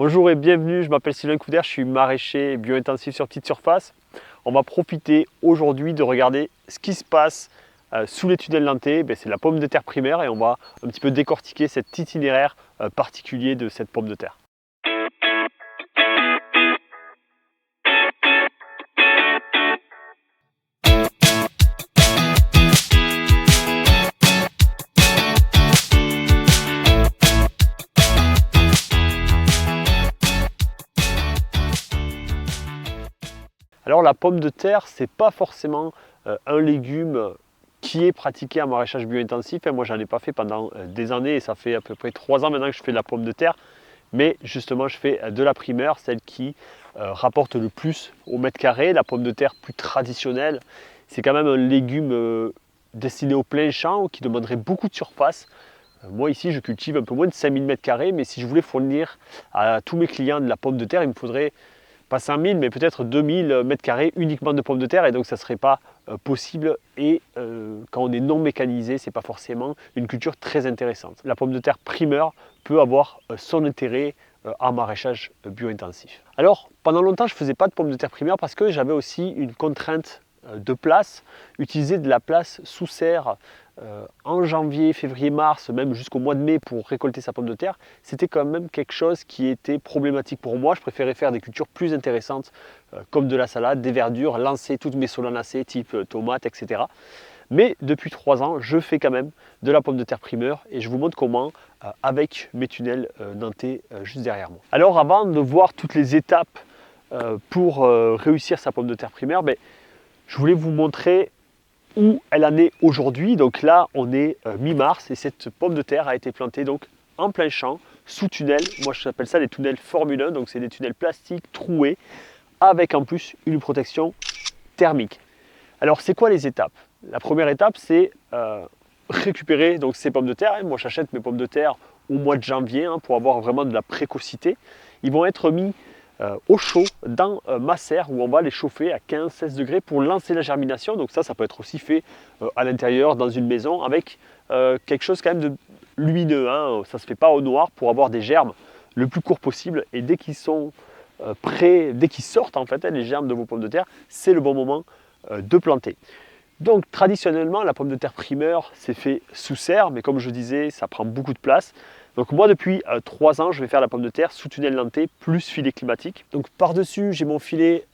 Bonjour et bienvenue, je m'appelle Sylvain Couder, je suis maraîcher bio-intensif sur petite surface. On va profiter aujourd'hui de regarder ce qui se passe sous les tunnels nantais. C'est la pomme de terre primaire et on va un petit peu décortiquer cet itinéraire particulier de cette pomme de terre. Alors la pomme de terre, c'est pas forcément un légume qui est pratiqué en maraîchage bio-intensif. Moi, j'en ai pas fait pendant des années et ça fait à peu près 3 ans maintenant que je fais de la pomme de terre. Mais justement, je fais de la primeur, celle qui rapporte le plus au mètre carré. La pomme de terre plus traditionnelle, c'est quand même un légume destiné au plein champ qui demanderait beaucoup de surface. Moi ici, je cultive un peu moins de 5000 mètres carrés, mais si je voulais fournir à tous mes clients de la pomme de terre, il me faudrait pas 5000 mais peut-être 2000 mètres carrés uniquement de pommes de terre et donc ça ne serait pas possible et quand on est non mécanisé, ce n'est pas forcément une culture très intéressante. La pomme de terre primeur peut avoir son intérêt en maraîchage bio-intensif. Alors pendant longtemps je ne faisais pas de pommes de terre primeur parce que j'avais aussi une contrainte de place, utiliser de la place sous serre en janvier, février, mars, même jusqu'au mois de mai pour récolter sa pomme de terre, c'était quand même quelque chose qui était problématique pour moi. Je préférais faire des cultures plus intéressantes comme de la salade, des verdures, lancer toutes mes solanacées type tomates, etc. Mais depuis 3 ans, je fais quand même de la pomme de terre primeur et je vous montre comment avec mes tunnels nantais juste derrière moi. Alors avant de voir toutes les étapes pour réussir sa pomme de terre primaire, je voulais vous montrer où elle en est aujourd'hui. Donc là, on est mi-mars et cette pomme de terre a été plantée donc en plein champ, sous tunnel. Moi, j'appelle ça des tunnels Formule 1. Donc c'est des tunnels plastiques troués avec en plus une protection thermique. Alors, c'est quoi les étapes? La première étape, c'est récupérer donc ces pommes de terre. Moi, j'achète mes pommes de terre au mois de janvier pour avoir vraiment de la précocité. Ils vont être mis au chaud dans ma serre où on va les chauffer à 15-16 degrés pour lancer la germination. Donc ça peut être aussi fait à l'intérieur dans une maison avec quelque chose quand même de lumineux. Ça ne se fait pas au noir pour avoir des germes le plus court possible et dès qu'ils sont prêts, dès qu'ils sortent en fait les germes de vos pommes de terre, c'est le bon moment de planter. Donc traditionnellement la pomme de terre primeur c'est fait sous serre, mais comme je disais ça prend beaucoup de place. Donc moi depuis 3 ans je vais faire la pomme de terre sous tunnel nantais plus filet climatique. Donc par-dessus j'ai mon filet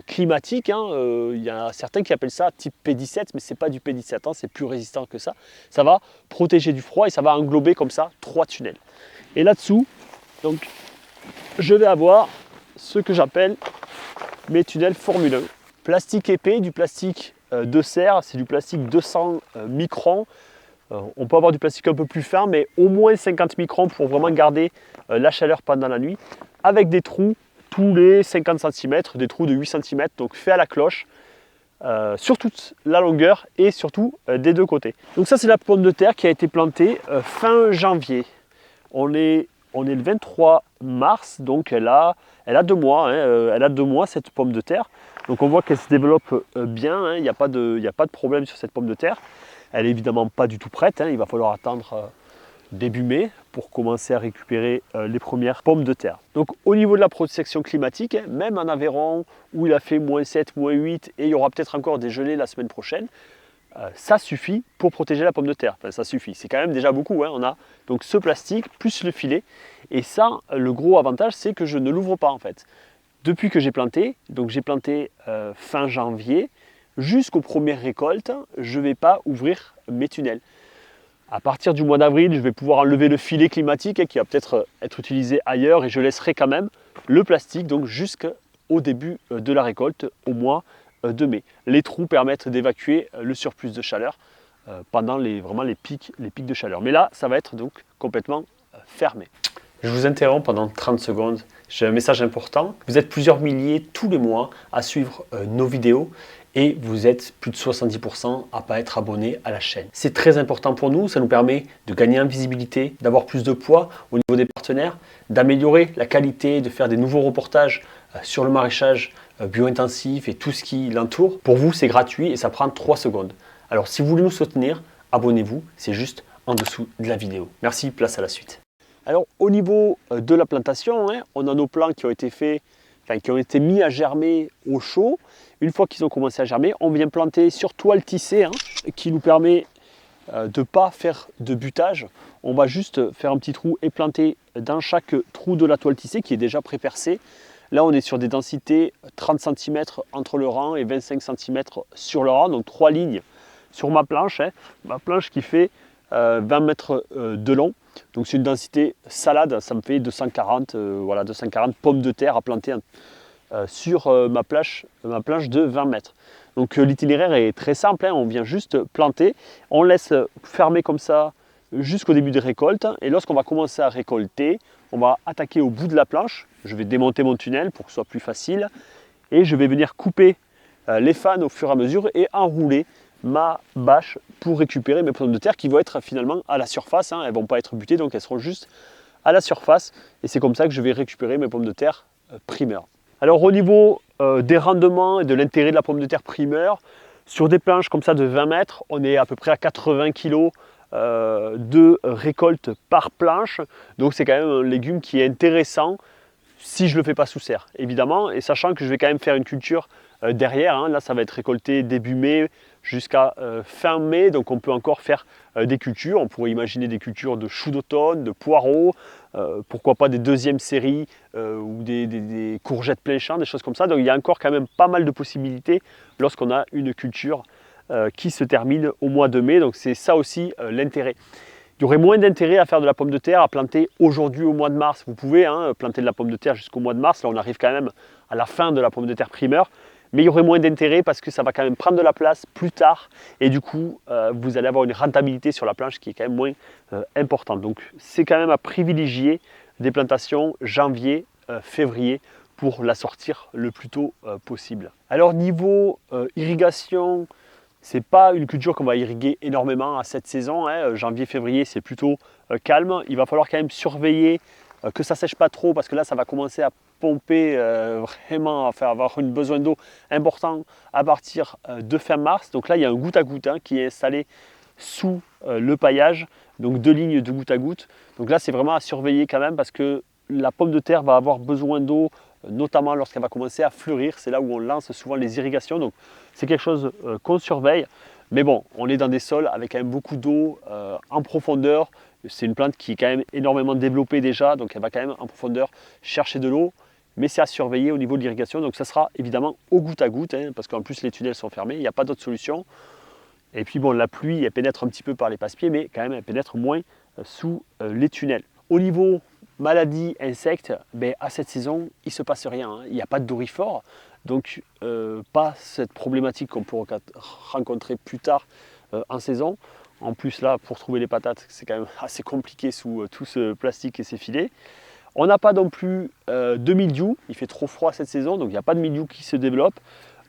climatique, il y a certains qui appellent ça type P17 mais c'est pas du P17, c'est plus résistant que ça. Ça va protéger du froid et ça va englober comme ça 3 tunnels. Et là-dessous donc je vais avoir ce que j'appelle mes tunnels Formule 1. Plastique épais, du plastique de serre, c'est du plastique 200 microns. On peut avoir du plastique un peu plus fin, mais au moins 50 microns pour vraiment garder la chaleur pendant la nuit, avec des trous tous les 50 cm, des trous de 8 cm, donc fait à la cloche, sur toute la longueur et surtout des deux côtés. Donc ça c'est la pomme de terre qui a été plantée fin janvier. On est le 23 mars, donc elle a 2 mois, elle a 2 mois cette pomme de terre. Donc on voit qu'elle se développe bien, il n'y a pas de problème sur cette pomme de terre. Elle n'est évidemment pas du tout prête, il va falloir attendre début mai pour commencer à récupérer les premières pommes de terre. Donc au niveau de la protection climatique, même en Aveyron où il a fait -7, -8 et il y aura peut-être encore des gelées la semaine prochaine, ça suffit pour protéger la pomme de terre. Enfin, ça suffit, c'est quand même déjà beaucoup. On a donc ce plastique plus le filet et ça, le gros avantage c'est que je ne l'ouvre pas en fait. Depuis que j'ai planté, donc j'ai planté fin janvier, jusqu'aux premières récoltes, je ne vais pas ouvrir mes tunnels. À partir du mois d'avril, je vais pouvoir enlever le filet climatique qui va peut-être être utilisé ailleurs et je laisserai quand même le plastique donc jusqu'au début de la récolte au mois de mai. Les trous permettent d'évacuer le surplus de chaleur pendant les pics de chaleur. Mais là, ça va être donc complètement fermé. Je vous interromps pendant 30 secondes. J'ai un message important. Vous êtes plusieurs milliers tous les mois à suivre nos vidéos et vous êtes plus de 70% à ne pas être abonné à la chaîne. C'est très important pour nous, ça nous permet de gagner en visibilité, d'avoir plus de poids au niveau des partenaires, d'améliorer la qualité, de faire des nouveaux reportages sur le maraîchage bio-intensif et tout ce qui l'entoure. Pour vous, c'est gratuit et ça prend 3 secondes. Alors si vous voulez nous soutenir, abonnez-vous, c'est juste en dessous de la vidéo. Merci, place à la suite. Alors au niveau de la plantation, hein, on a nos plants qui ont été faits, qui ont été mis à germer au chaud. Une fois qu'ils ont commencé à germer, on vient planter sur toile tissée, hein, qui nous permet de ne pas faire de butage. On va juste faire un petit trou et planter dans chaque trou de la toile tissée qui est déjà pré-percée. Là, on est sur des densités 30 cm entre le rang et 25 cm sur le rang, donc 3 lignes sur ma planche, hein, ma planche qui fait 20 mètres de long. Donc c'est une densité salade, ça me fait 240, voilà, 240 pommes de terre à planter sur ma planche de 20 mètres. Donc l'itinéraire est très simple, hein, on vient juste planter, on laisse fermer comme ça jusqu'au début des récoltes, et lorsqu'on va commencer à récolter, on va attaquer au bout de la planche. Je vais démonter mon tunnel pour que ce soit plus facile, et je vais venir couper les fans au fur et à mesure et enrouler ma bâche pour récupérer mes pommes de terre qui vont être finalement à la surface, hein. Elles ne vont pas être butées, donc elles seront juste à la surface, et c'est comme ça que je vais récupérer mes pommes de terre primeur. Alors au niveau des rendements et de l'intérêt de la pomme de terre primeur, sur des planches comme ça de 20 mètres, on est à peu près à 80 kg de récolte par planche. Donc c'est quand même un légume qui est intéressant si je ne le fais pas sous serre, évidemment. Et sachant que je vais quand même faire une culture derrière, hein. Là ça va être récolté début mai jusqu'à fin mai. Donc on peut encore faire des cultures. On pourrait imaginer des cultures de choux d'automne, de poireaux, pourquoi pas des deuxièmes séries ou des courgettes plein champ, des choses comme ça. Donc il y a encore quand même pas mal de possibilités lorsqu'on a une culture qui se termine au mois de mai. Donc c'est ça aussi l'intérêt. Il y aurait moins d'intérêt à faire de la pomme de terre, à planter aujourd'hui au mois de mars. Vous pouvez planter de la pomme de terre jusqu'au mois de mars. Là on arrive quand même à la fin de la pomme de terre primeur. Mais il y aurait moins d'intérêt parce que ça va quand même prendre de la place plus tard. Et du coup, vous allez avoir une rentabilité sur la planche qui est quand même moins importante. Donc c'est quand même à privilégier des plantations janvier, février pour la sortir le plus tôt possible. Alors niveau irrigation, c'est pas une culture qu'on va irriguer énormément à cette saison, hein. Janvier, février, c'est plutôt calme. Il va falloir quand même surveiller que ça sèche pas trop parce que là, ça va commencer à pomper vraiment, à faire avoir un besoin d'eau important à partir de fin mars. Donc là, il y a un goutte à goutte, hein, qui est installé sous le paillage, donc 2 lignes de goutte à goutte. Donc là, c'est vraiment à surveiller quand même parce que la pomme de terre va avoir besoin d'eau, notamment lorsqu'elle va commencer à fleurir. C'est là où on lance souvent les irrigations. Donc c'est quelque chose qu'on surveille. Mais bon, on est dans des sols avec quand même beaucoup d'eau en profondeur. C'est une plante qui est quand même énormément développée déjà, donc elle va quand même en profondeur chercher de l'eau. Mais c'est à surveiller au niveau de l'irrigation. Donc ça sera évidemment au goutte à goutte, hein, parce qu'en plus les tunnels sont fermés, il n'y a pas d'autre solution. Et puis bon, la pluie, elle pénètre un petit peu par les passe-pieds, mais quand même elle pénètre moins sous les tunnels. Au niveau maladies, insectes, à cette saison, il ne se passe rien, hein. Il n'y a pas de doryphore, donc pas cette problématique qu'on peut rencontrer plus tard en saison. En plus là, pour trouver les patates, c'est quand même assez compliqué sous tout ce plastique et ces filets. On n'a pas non plus de mildiou, il fait trop froid cette saison, donc il n'y a pas de mildiou qui se développe.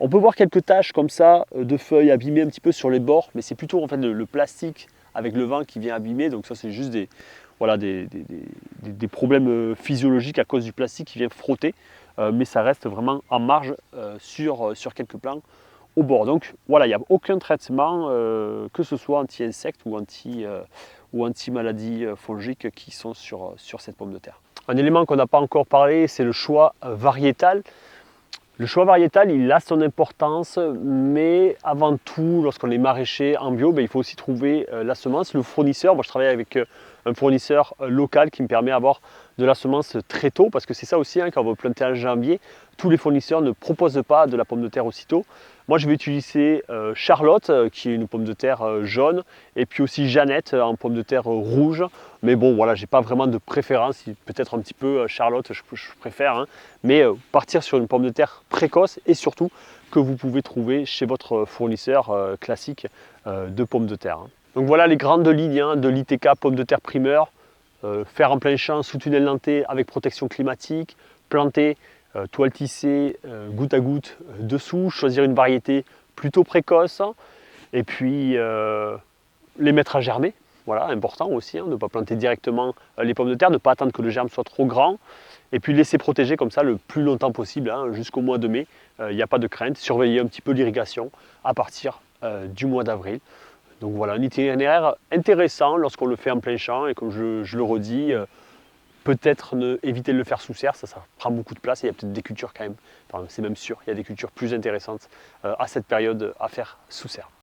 On peut voir quelques taches comme ça de feuilles abîmées un petit peu sur les bords, mais c'est plutôt en fait le plastique avec le vent qui vient abîmer, donc ça c'est juste des problèmes physiologiques à cause du plastique qui vient frotter, mais ça reste vraiment en marge sur quelques plants au bord. Donc voilà, il n'y a aucun traitement, que ce soit anti-insectes ou anti-maladies fongiques qui sont sur cette pomme de terre. Un élément qu'on n'a pas encore parlé, c'est le choix variétal. Le choix variétal, il a son importance, mais avant tout, lorsqu'on est maraîcher en bio, il faut aussi trouver la semence, le fournisseur. Moi, je travaille avec un fournisseur local qui me permet d'avoir de la semence très tôt, parce que c'est ça aussi, hein, quand on veut planter en janvier, tous les fournisseurs ne proposent pas de la pomme de terre aussitôt. Moi, je vais utiliser Charlotte, qui est une pomme de terre jaune, et puis aussi Jeannette en pomme de terre rouge. Mais bon, voilà, j'ai pas vraiment de préférence. Peut-être un petit peu Charlotte, je préfère, hein. Mais partir sur une pomme de terre précoce et surtout que vous pouvez trouver chez votre fournisseur classique de pommes de terre, hein. Donc voilà les grandes lignes, hein, de l'ITK pomme de terre primeur. Faire en plein champ sous tunnel denté avec protection climatique, planter toile tissée, goutte à goutte dessous, choisir une variété plutôt précoce, et puis les mettre à germer. Voilà, important aussi, hein, de ne pas planter directement les pommes de terre, de ne pas attendre que le germe soit trop grand, et puis laisser protéger comme ça le plus longtemps possible, hein, jusqu'au mois de mai. Il n'y a pas de crainte, surveiller un petit peu l'irrigation à partir du mois d'avril. Donc voilà, un itinéraire intéressant lorsqu'on le fait en plein champ, et comme je le redis, peut-être éviter de le faire sous serre, ça prend beaucoup de place et il y a peut-être des cultures quand même, enfin, c'est même sûr, il y a des cultures plus intéressantes à cette période à faire sous serre.